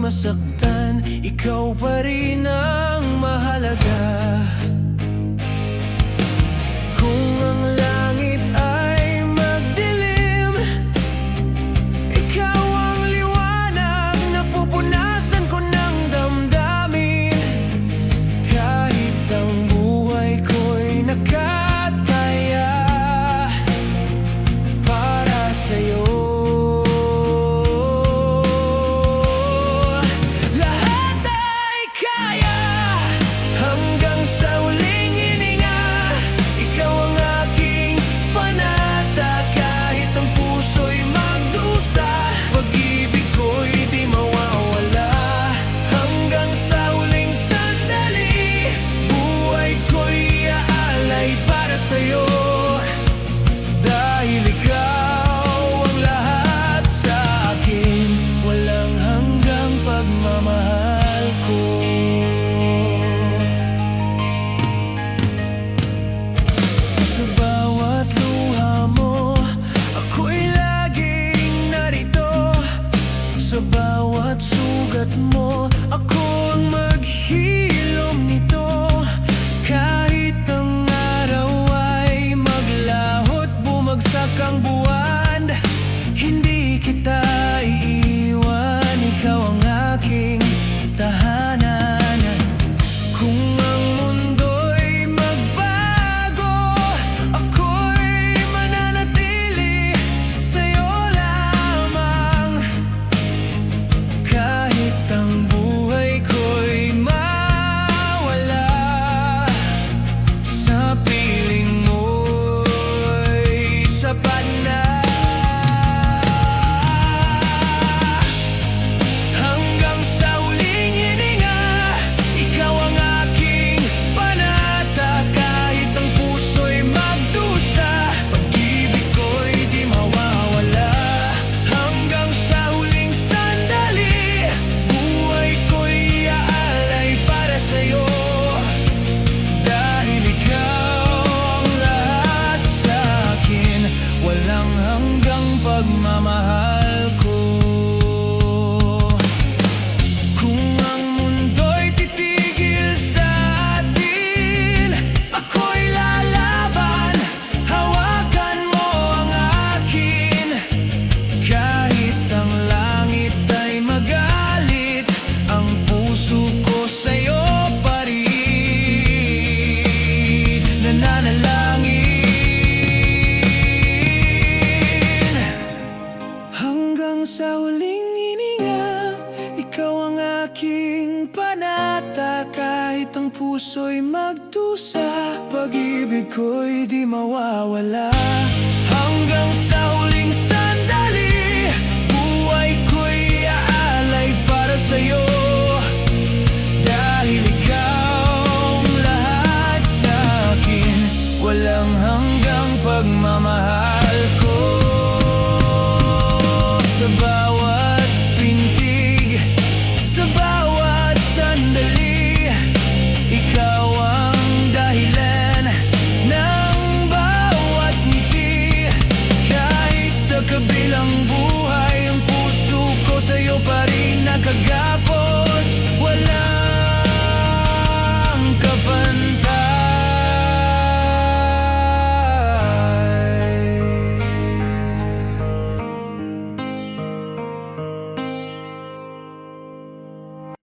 masaktan, ikaw pa rin ang mahalaga. Kung ang langit ay magdilim, ikaw ang liwanag na pupunasan ko ng damdamin. Kahit ang buhay ko'y nakataya para sa'yo. Sa'yo, dahil ikaw ang lahat sa akin, walang hanggang pagmamahal ko. Sa bawat luha mo, ako'y laging narito. Sa bawat sugat mo, ako ang maghilom nito. Kahit ang bumagsak ang buwan, hindi kita iiwan. Ikaw ang aking tahanan. Kung ang mundo'y magbago, ako'y mananatili sa'yo lamang. Kahit ang buhay ko'y mawala sa piling mo, sapat na. Hanggang sa huling hininga, ikaw ang aking panata. Kahit ang puso'y magdusa, pag-ibig ko'y di mawawala. Hanggang sa huling sandali, buhay ko'y iaalay para sa'yo. Dahil ikaw ang lahat sa akin, walang hanggang pagmamahal ko. Kung ang mundo'y titigil sa atin, ako'y lalaban. Hawakan mo ang akin. Kahit ang langit ay magalit, ang puso ko sa'yo pa rin nananalangin. Hanggang sa huling hininga, ikaw ang aking panata. Kahit ang puso'y magdusa, pag-ibig ko'y di mawawala. Hanggang sa huling sandali, buhay ko'y iaalay para sa'yo. Dahil ikaw ang lahat sa akin, walang hanggang pagmamahal ko. Sa bawat pintig, sa bawat sandali, ikaw ang dahilan ng bawat ngiti. Kahit sa kabilang buhay, ang puso ko sa'yo pa rin nakagapos. Walang